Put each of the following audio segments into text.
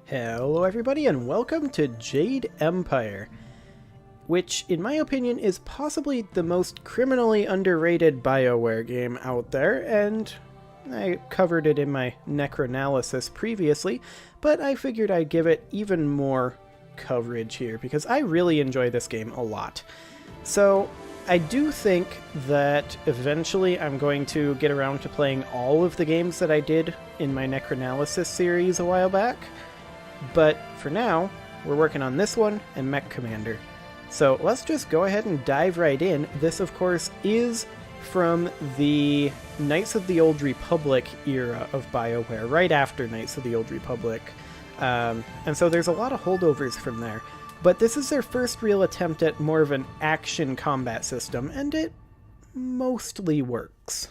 Hello everybody and welcome to Jade Empire, which in my opinion is possibly the most criminally underrated BioWare game out there, and I covered it in my Necroanalysis previously, but I figured I'd give it even more coverage here because I really enjoy this game a lot. So I do think that eventually I'm going to get around to playing all of the games that I did in my Necroanalysis series a while back. But for now, we're working on this one and Mech Commander. So let's just go ahead and dive right in. This, of course, is from the Knights of the Old Republic era of BioWare, right after Knights of the Old Republic. And so there's a lot of holdovers from there. But this is their first real attempt at more of an action combat system, and it mostly works.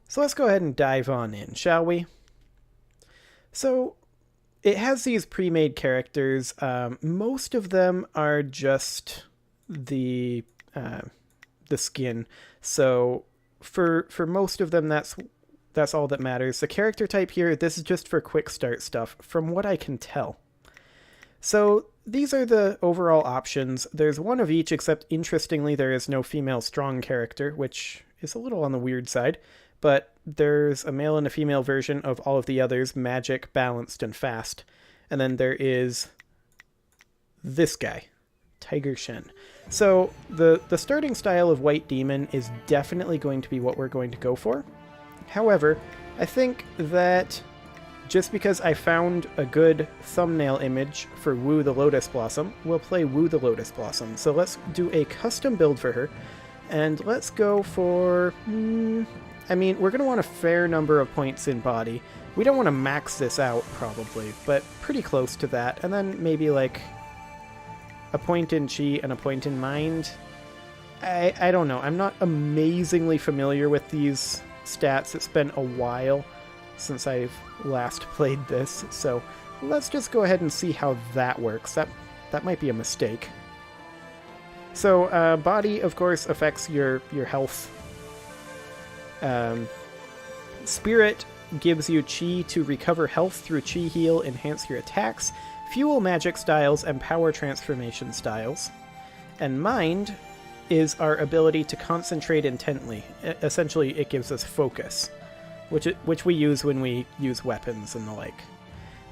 So let's go ahead and dive on in, shall we? So it has these pre-made characters. Most of them are just the skin. So for most of them, that's all that matters. The character type here, this is just for quick start stuff, from what I can tell. So these are the overall options. There's one of each, except interestingly, there is no female strong character, which is a little on the weird side. But there's a male and a female version of all of the others, magic, balanced, and fast. And then there is this guy, Tiger Shen. So the starting style of White Demon is definitely going to be what we're going to go for. However, I think that just because I found a good thumbnail image for Wu the Lotus Blossom, we'll play Wu the Lotus Blossom. So let's do a custom build for her. And let's go for... I mean, we're going to want a fair number of points in body. We don't want to max this out, probably, but pretty close to that. And then maybe, like, a point in chi and a point in mind. I don't know. I'm not amazingly familiar with these stats. It's been a while since I've last played this, so let's just go ahead and see how that works. That might be a mistake. So, body, of course, affects your health. Spirit gives you chi to recover health through chi heal, enhance your attacks, fuel magic styles, and power transformation styles. And mind is our ability to concentrate intently. Essentially, it gives us focus, which we use when we use weapons and the like.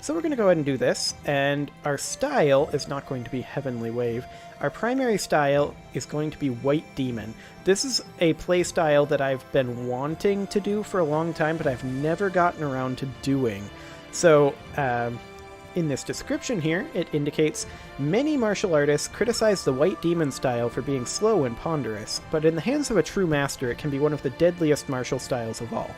So we're going to go ahead and do this, and our style is not going to be Heavenly Wave. Our primary style is going to be White Demon. This is a play style that I've been wanting to do for a long time, but I've never gotten around to doing. So, in this description here, it indicates, many martial artists criticize the White Demon style for being slow and ponderous, but in the hands of a true master it can be one of the deadliest martial styles of all.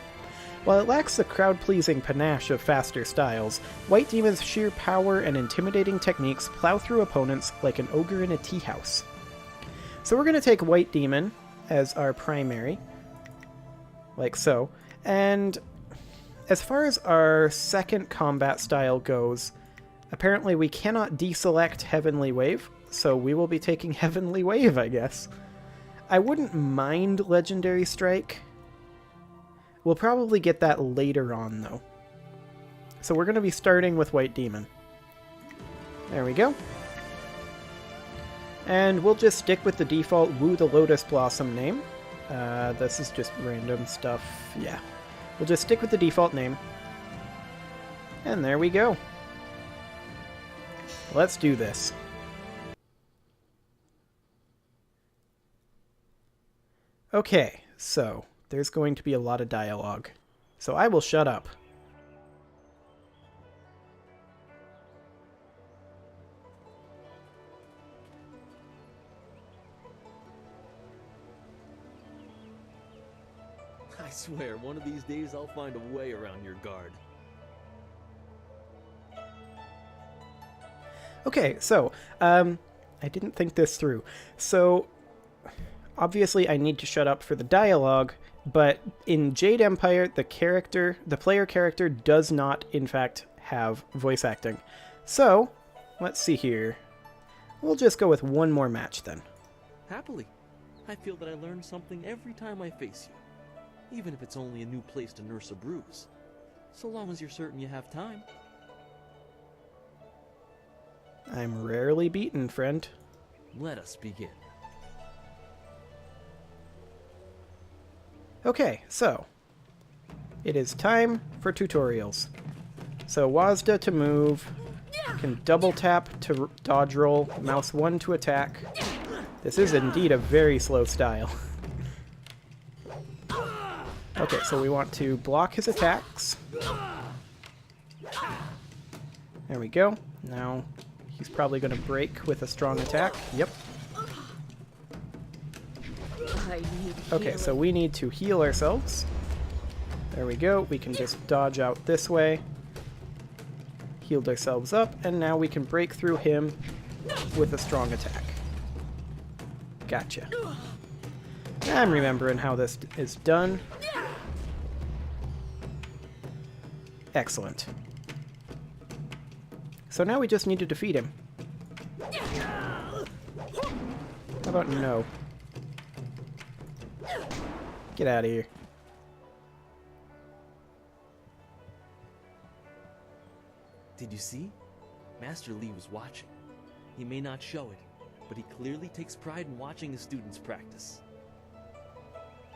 While it lacks the crowd-pleasing panache of faster styles, White Demon's sheer power and intimidating techniques plow through opponents like an ogre in a tea house. So we're going to take White Demon as our primary, like so, and as far as our second combat style goes, apparently we cannot deselect Heavenly Wave, so we will be taking Heavenly Wave, I guess. I wouldn't mind Legendary Strike. We'll probably get that later on, though. So we're going to be starting with White Demon. There we go. And we'll just stick with the default Wu the Lotus Blossom name. This is just random stuff. Yeah. We'll just stick with the default name. And there we go. Let's do this. Okay, so there's going to be a lot of dialogue, so I will shut up. I swear, one of these days I'll find a way around your guard. Okay, so, I didn't think this through. So, obviously I need to shut up for the dialogue, but in Jade Empire, the player character does not, in fact, have voice acting. So, let's see here. We'll just go with one more match then. Happily. I feel that I learn something every time I face you, even if it's only a new place to nurse a bruise. So long as you're certain you have time. I'm rarely beaten, friend. Let us begin. Okay, so it is time for tutorials. So WASD to move, can double tap to dodge roll, mouse 1 to attack. This is indeed a very slow style. Okay, so we want to block his attacks. There we go. Now he's probably going to break with a strong attack. Yep. Okay, so we need to heal ourselves. There we go. We can just dodge out this way. Healed ourselves up, and now we can break through him with a strong attack. Gotcha. I'm remembering how this is done. Excellent. So now we just need to defeat him. How about no? Get out of here. Did you see? Master Lee was watching. He may not show it, but he clearly takes pride in watching his students practice.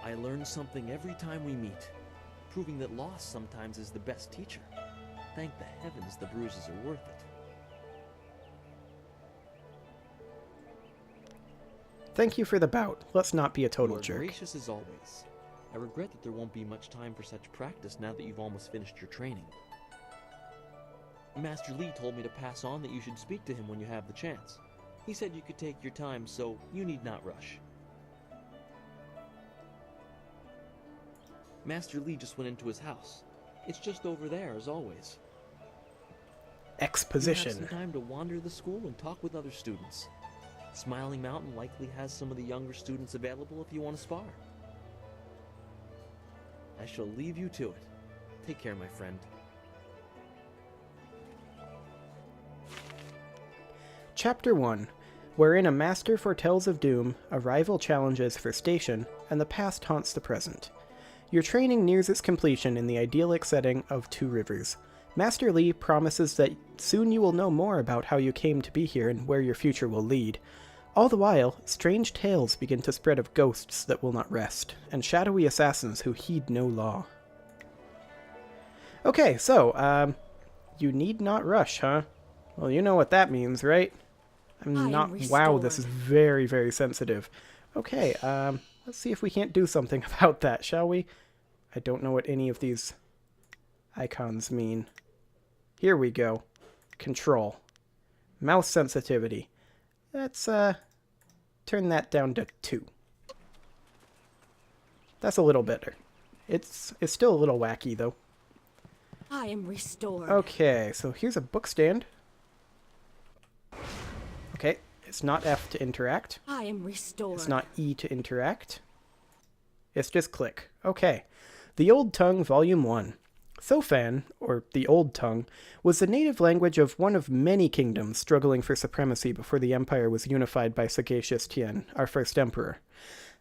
I learn something every time we meet, proving that loss sometimes is the best teacher. Thank the heavens the bruises are worth it. Thank you for the bout. Let's not be a total You are jerk. gracious as always. I regret that there won't be much time for such practice now that you've almost finished your training. Master Lee told me to pass on that you should speak to him when you have the chance. He said you could take your time, so you need not rush. Master Lee just went into his house. It's just over there, as always. You Exposition. have some time to wander the school and talk with other students. Smiling Mountain likely has some of the younger students available if you want to spar. I shall leave you to it. Take care, my friend. Chapter 1, wherein a master foretells of doom, a rival challenges for station, and the past haunts the present. Your training nears its completion in the idyllic setting of Two Rivers. Master Lee promises that soon you will know more about how you came to be here and where your future will lead. All the while, strange tales begin to spread of ghosts that will not rest, and shadowy assassins who heed no law. Okay, so, you need not rush, huh? Well, you know what that means, right? Wow, this is very, very sensitive. Okay, let's see if we can't do something about that, shall we? I don't know what any of these icons mean. Here we go. Control. Mouse sensitivity. Let's, turn that down to 2. That's a little better. It's still a little wacky, though. I am restored. Okay, so here's a book stand. Okay, it's not F to interact. I am restored. It's not E to interact. It's just click. Okay. The Old Tongue, Volume 1. Thofan, or the Old Tongue, was the native language of one of many kingdoms struggling for supremacy before the empire was unified by Sagacious Tien, our first emperor.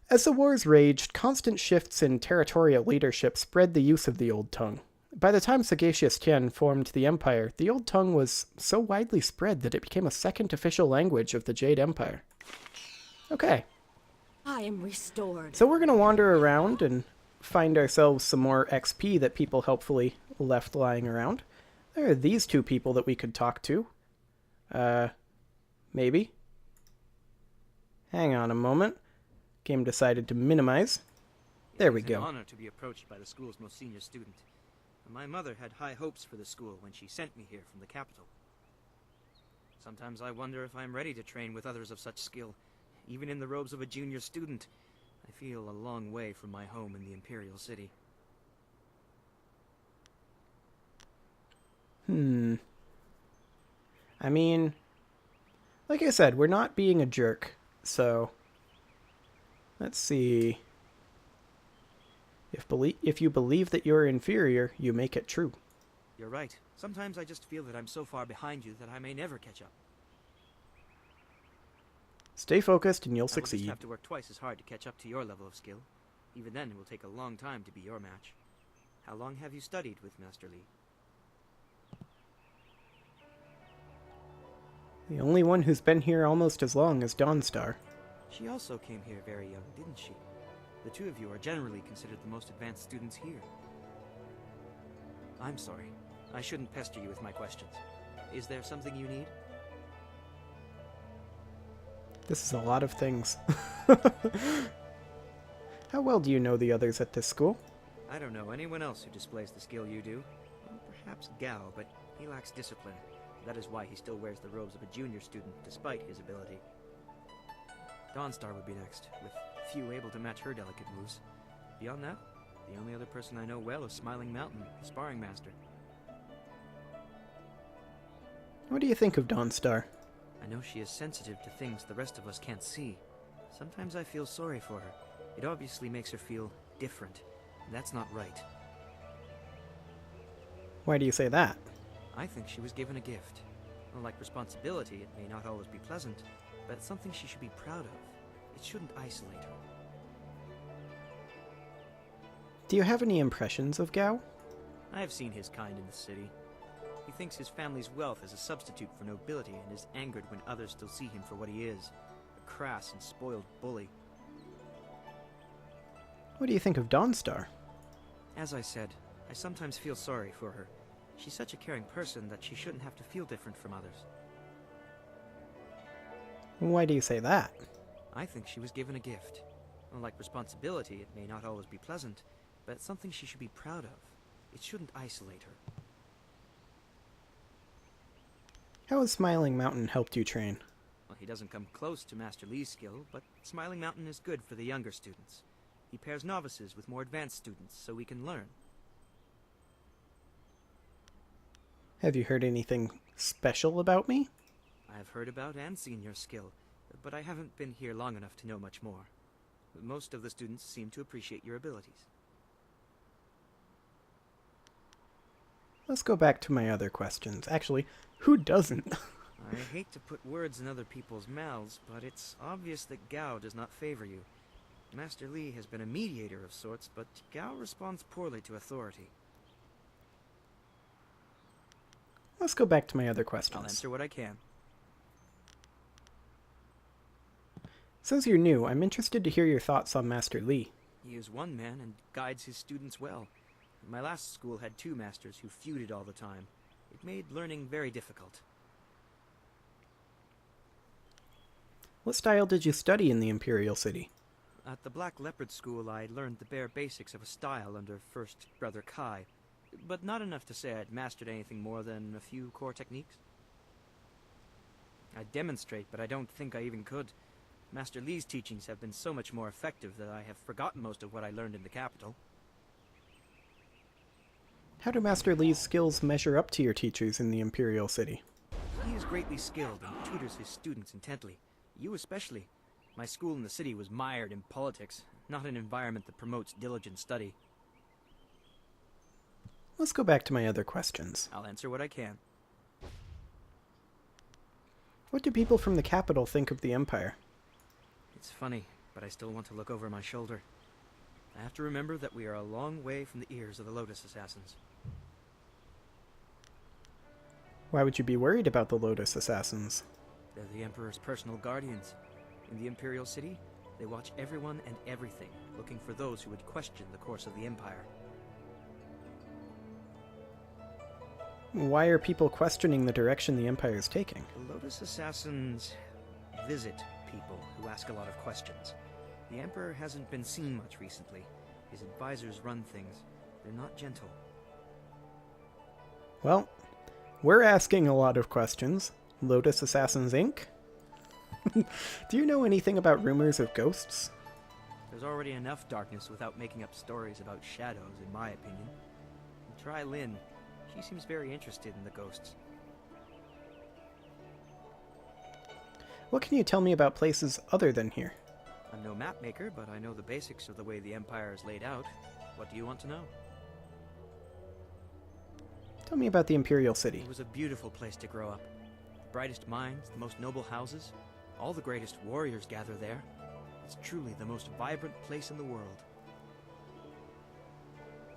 As the wars raged, constant shifts in territorial leadership spread the use of the Old Tongue. By the time Sagacious Tien formed the empire, the Old Tongue was so widely spread that it became a second official language of the Jade Empire. Okay. I am restored. So we're going to wander around and find ourselves some more XP that people helpfully left lying around. There are these 2 people that we could talk to. Maybe. Hang on a moment. Game decided to minimize. There we It's an go. honor to be approached by the school's most senior student. My mother had high hopes for the school when she sent me here from the capital. Sometimes I wonder if I'm ready to train with others of such skill. Even in the robes of a junior student, I feel a long way from my home in the Imperial City. I mean, like I said, we're not being a jerk, so let's see. If you believe that you're inferior, you make it true. You're right. Sometimes I just feel that I'm so far behind you that I may never catch up. Stay focused and you'll I will just succeed. have to work twice as hard to catch up to your level of skill. Even then, it will take a long time to be your match. How long have you studied with Master Lee? The only one who's been here almost as long as Dawnstar. She also came here very young, didn't she? The two of you are generally considered the most advanced students here. I'm sorry. I shouldn't pester you with my questions. Is there something you need? This is a lot of things. How well do you know the others at this school? I don't know anyone else who displays the skill you do. Well, perhaps Gao, but he lacks discipline. That is why he still wears the robes of a junior student, despite his ability. Dawnstar would be next, with few able to match her delicate moves. Beyond that, the only other person I know well is Smiling Mountain, the sparring master. What do you think of Dawnstar? I know she is sensitive to things the rest of us can't see. Sometimes I feel sorry for her. It obviously makes her feel different, and that's not right. Why do you say that? I think she was given a gift. Unlike responsibility, it may not always be pleasant, but it's something she should be proud of. It shouldn't isolate her. Do you have any impressions of Gao? I have seen his kind in the city. He thinks his family's wealth is a substitute for nobility and is angered when others still see him for what he is, a crass and spoiled bully. What do you think of Dawnstar? As I said, I sometimes feel sorry for her. She's such a caring person that she shouldn't have to feel different from others. Why do you say that? I think she was given a gift. Unlike responsibility, it may not always be pleasant, but it's something she should be proud of. It shouldn't isolate her. How has Smiling Mountain helped you train? Well, he doesn't come close to Master Lee's skill, but Smiling Mountain is good for the younger students. He pairs novices with more advanced students so we can learn. Have you heard anything special about me? I have heard about and seen your skill, but I haven't been here long enough to know much more. Most of the students seem to appreciate your abilities. Let's go back to my other questions. Actually, who doesn't? I hate to put words in other people's mouths, but it's obvious that Gao does not favor you. Master Lee has been a mediator of sorts, but Gao responds poorly to authority. Let's go back to my other questions. I'll answer what I can. Since you're new, I'm interested to hear your thoughts on Master Lee. He is one man and guides his students well. My last school had two masters who feuded all the time. It made learning very difficult. What style did you study in the Imperial City? At the Black Leopard School, I learned the bare basics of a style under First Brother Kai, but not enough to say I'd mastered anything more than a few core techniques. I'd demonstrate, but I don't think I even could. Master Lee's teachings have been so much more effective that I have forgotten most of what I learned in the capital. How do Master Lee's skills measure up to your teachers in the Imperial City? He is greatly skilled and tutors his students intently. You especially. My school in the city was mired in politics, not an environment that promotes diligent study. Let's go back to my other questions. I'll answer what I can. What do people from the capital think of the Empire? It's funny, but I still want to look over my shoulder. I have to remember that we are a long way from the ears of the Lotus Assassins. Why would you be worried about the Lotus Assassins? They're the Emperor's personal guardians. In the Imperial City, they watch everyone and everything, looking for those who would question the course of the Empire. Why are people questioning the direction the Empire is taking? The Lotus Assassins visit people who ask a lot of questions. The Emperor hasn't been seen much recently. His advisors run things. They're not gentle. Well, we're asking a lot of questions. Lotus Assassins Inc.? Do you know anything about rumors of ghosts? There's already enough darkness without making up stories about shadows, in my opinion. Try Lynn. She seems very interested in the ghosts. What can you tell me about places other than here? I'm no map maker, but I know the basics of the way the Empire is laid out. What do you want to know? Tell me about the Imperial City. It was a beautiful place to grow up. The brightest minds, the most noble houses, all the greatest warriors gather there. It's truly the most vibrant place in the world.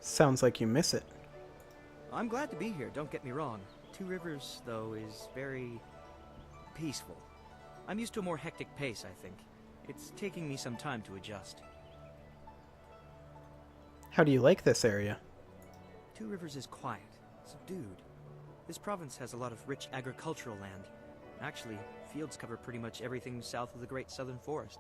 Sounds like you miss it. I'm glad to be here, don't get me wrong. Two Rivers, though, is very peaceful. I'm used to a more hectic pace, I think. It's taking me some time to adjust. How do you like this area? Two Rivers is quiet, subdued. This province has a lot of rich agricultural land. Actually, fields cover pretty much everything south of the Great Southern Forest.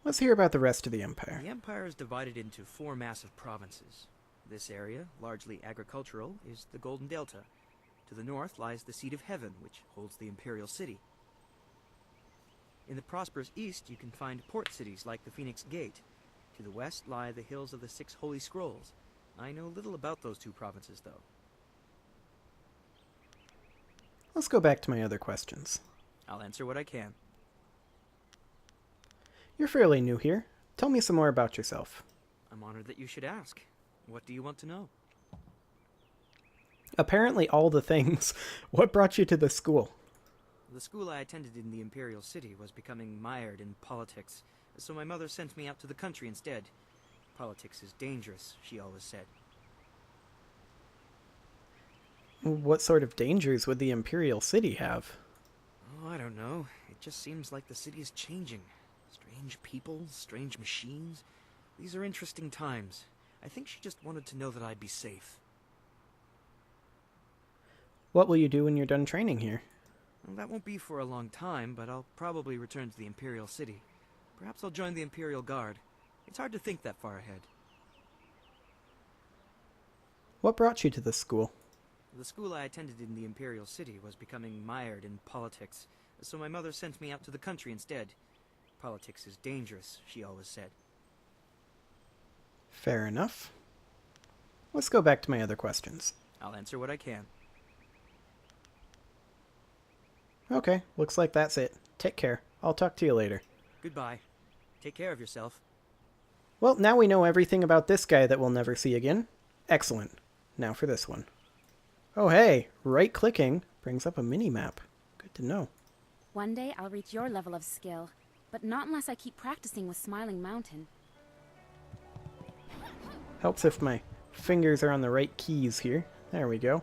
Let's hear about the rest of the Empire. The Empire is divided into 4 massive provinces. This area, largely agricultural, is the Golden Delta. To the north lies the Seat of Heaven, which holds the Imperial City. In the prosperous east, you can find port cities like the Phoenix Gate. To the west lie the hills of the 6 Holy Scrolls. I know little about those 2 provinces, though. Let's go back to my other questions. I'll answer what I can. You're fairly new here. Tell me some more about yourself. I'm honored that you should ask. What do you want to know? Apparently all the things. What brought you to the school? The school I attended in the Imperial City was becoming mired in politics, so my mother sent me out to the country instead. Politics is dangerous, she always said. What sort of dangers would the Imperial City have? Oh, I don't know. It just seems like the city is changing. Strange people, strange machines. These are interesting times. I think she just wanted to know that I'd be safe. What will you do when you're done training here? Well, that won't be for a long time, but I'll probably return to the Imperial City. Perhaps I'll join the Imperial Guard. It's hard to think that far ahead. What brought you to this school? The school I attended in the Imperial City was becoming mired in politics, so my mother sent me out to the country instead. Politics is dangerous, she always said. Fair enough. Let's go back to my other questions. I'll answer what I can. Okay, looks like that's it. Take care. I'll talk to you later. Goodbye. Take care of yourself. Well, now we know everything about this guy that we'll never see again. Excellent. Now for this one. Oh hey, right-clicking brings up a mini-map. Good to know. One day I'll reach your level of skill, but not unless I keep practicing with Smiling Mountain. Helps if my fingers are on the right keys here. There we go.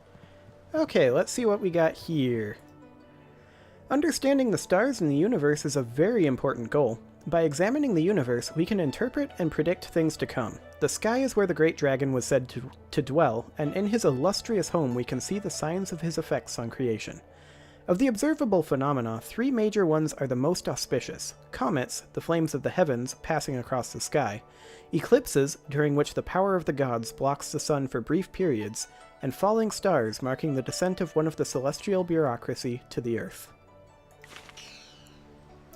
Okay, let's see what we got here. Understanding the stars in the universe is a very important goal. By examining the universe, we can interpret and predict things to come. The sky is where the great dragon was said to dwell, and in his illustrious home we can see the signs of his effects on creation. Of the observable phenomena, 3 major ones are the most auspicious: comets, the flames of the heavens passing across the sky; eclipses, during which the power of the gods blocks the sun for brief periods; and falling stars, marking the descent of one of the celestial bureaucracy to the earth.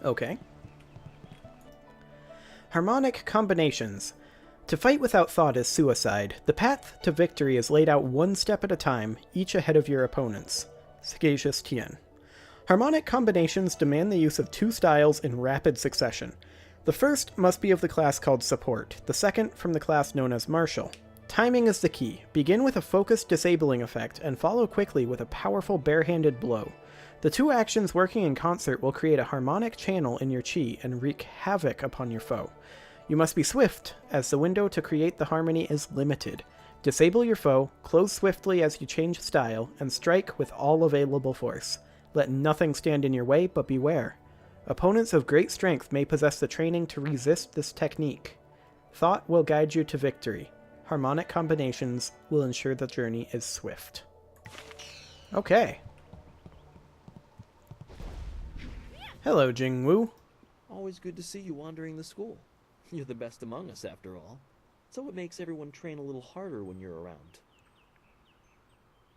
Okay. Harmonic combinations. To fight without thought is suicide. The path to victory is laid out one step at a time, each ahead of your opponents. Sagacious Tien. Harmonic combinations demand the use of 2 styles in rapid succession. The first must be of the class called Support, the second from the class known as Martial. Timing is the key. Begin with a focused disabling effect, and follow quickly with a powerful barehanded blow. The 2 actions working in concert will create a harmonic channel in your chi and wreak havoc upon your foe. You must be swift, as the window to create the harmony is limited. Disable your foe, close swiftly as you change style, and strike with all available force. Let nothing stand in your way, but beware. Opponents of great strength may possess the training to resist this technique. Thought will guide you to victory. Harmonic combinations will ensure the journey is swift. Okay. Hello, Jingwu. Always good to see you wandering the school. You're the best among us, after all. So it makes everyone train a little harder when you're around.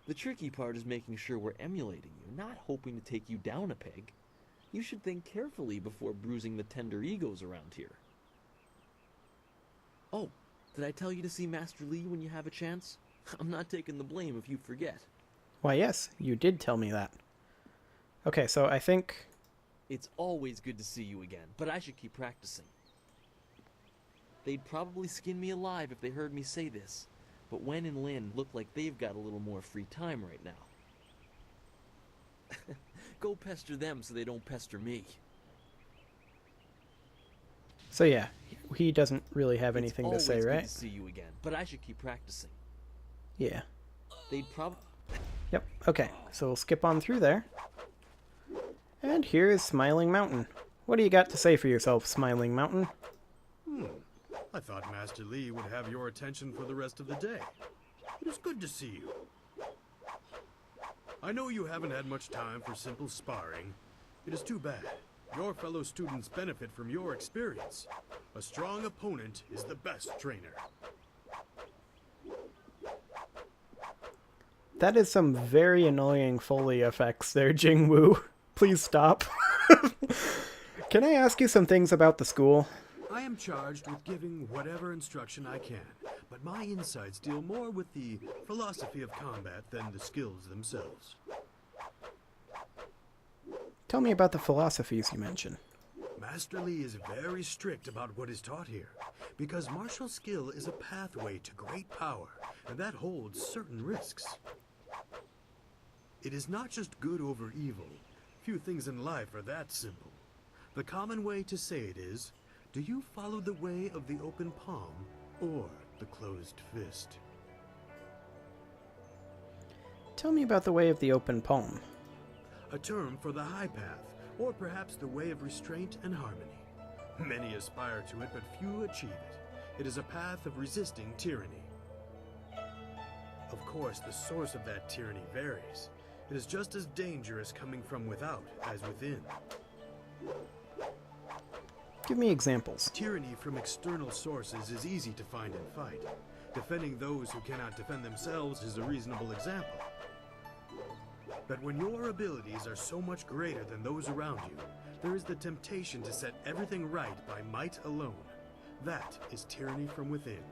The tricky part is making sure we're emulating you, not hoping to take you down a peg. You should think carefully before bruising the tender egos around here. Oh, did I tell you to see Master Li when you have a chance? I'm not taking the blame if you forget. Why, yes, you did tell me that. Okay, so I think... It's always good to see you again, but I should keep practicing. They'd probably skin me alive if they heard me say this, but Wen and Lin look like they've got a little more free time right now. Go pester them so they don't pester me. So yeah, he doesn't really have anything to say, It's always right? good to see you again, but I should keep practicing. Yeah. They'd probably... Yep, okay. So we'll skip on through there. And here is Smiling Mountain. What do you got to say for yourself, Smiling Mountain? I thought Master Lee would have your attention for the rest of the day. It is good to see you. I know you haven't had much time for simple sparring. It is too bad. Your fellow students benefit from your experience. A strong opponent is the best trainer. That is some very annoying Foley effects there, Jingwoo. Please stop. Can I ask you some things about the school? I am charged with giving whatever instruction I can, but my insights deal more with the philosophy of combat than the skills themselves. Tell me about the philosophies you mention. Master Lee is very strict about what is taught here, because martial skill is a pathway to great power, and that holds certain risks. It is not just good over evil. Few things in life are that simple. The common way to say it is, do you follow the way of the open palm or the closed fist? Tell me about the way of the open palm. A term for the high path, or perhaps the way of restraint and harmony. Many aspire to it, but few achieve it. It is a path of resisting tyranny. Of course, the source of that tyranny varies. It is just as dangerous coming from without as within. Give me examples. Tyranny from external sources is easy to find and fight. Defending those who cannot defend themselves is a reasonable example. But when your abilities are so much greater than those around you, there is the temptation to set everything right by might alone. That is tyranny from within.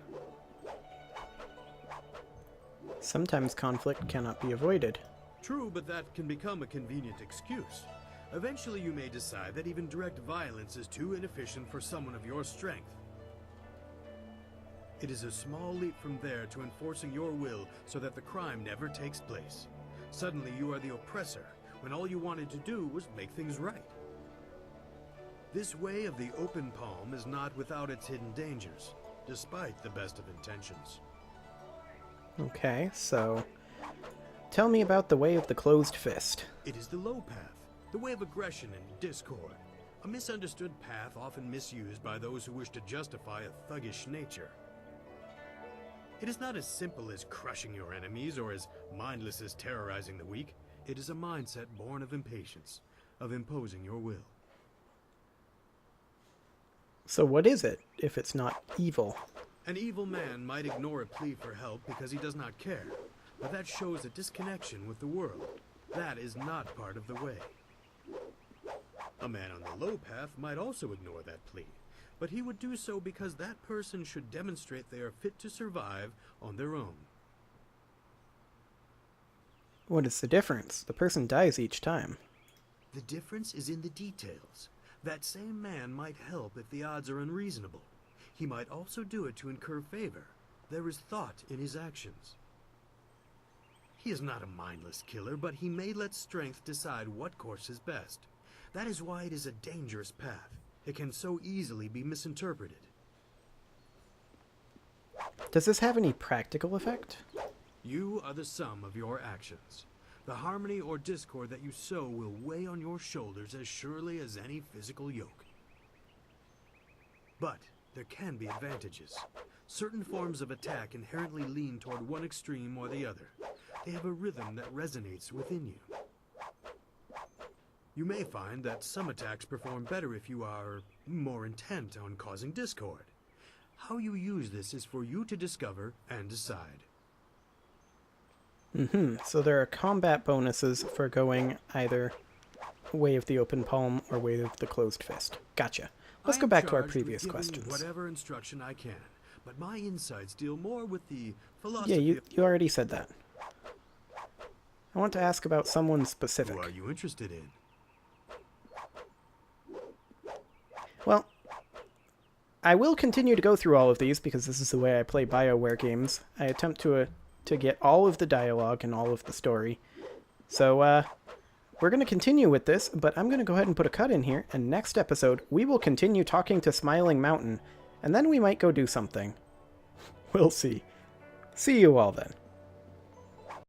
Sometimes conflict cannot be avoided. True, but that can become a convenient excuse. Eventually you may decide that even direct violence is too inefficient for someone of your strength. It is a small leap from there to enforcing your will so that the crime never takes place. Suddenly you are the oppressor, when all you wanted to do was make things right. This way of the open palm is not without its hidden dangers, despite the best of intentions. Okay, so tell me about the way of the closed fist. It is the low path, the way of aggression and discord. A misunderstood path often misused by those who wish to justify a thuggish nature. It is not as simple as crushing your enemies or as mindless as terrorizing the weak. It is a mindset born of impatience, of imposing your will. So what is it, if it's not evil? An evil man might ignore a plea for help because he does not care, but that shows a disconnection with the world. That is not part of the way. A man on the low path might also ignore that plea, but he would do so because that person should demonstrate they are fit to survive on their own. What is the difference? The person dies each time. The difference is in the details. That same man might help if the odds are unreasonable. He might also do it to incur favor. There is thought in his actions. He is not a mindless killer, but he may let strength decide what course is best. That is why it is a dangerous path. It can so easily be misinterpreted. Does this have any practical effect? You are the sum of your actions. The harmony or discord that you sow will weigh on your shoulders as surely as any physical yoke. But there can be advantages. Certain forms of attack inherently lean toward one extreme or the other. They have a rhythm that resonates within you. You may find that some attacks perform better if you are more intent on causing discord. How you use this is for you to discover and decide. So there are combat bonuses for going either way of the open palm or way of the closed fist. Gotcha. Let's go back to our previous questions. Whatever instruction I can, but my insights deal more with the philosophy. Yeah, you already said that. I want to ask about someone specific. Who are you interested in? Well, I will continue to go through all of these because this is the way I play BioWare games. I attempt to get all of the dialogue and all of the story. So, we're going to continue with this, but I'm going to go ahead and put a cut in here, and next episode, we will continue talking to Smiling Mountain, and then we might go do something. We'll see. See you all then.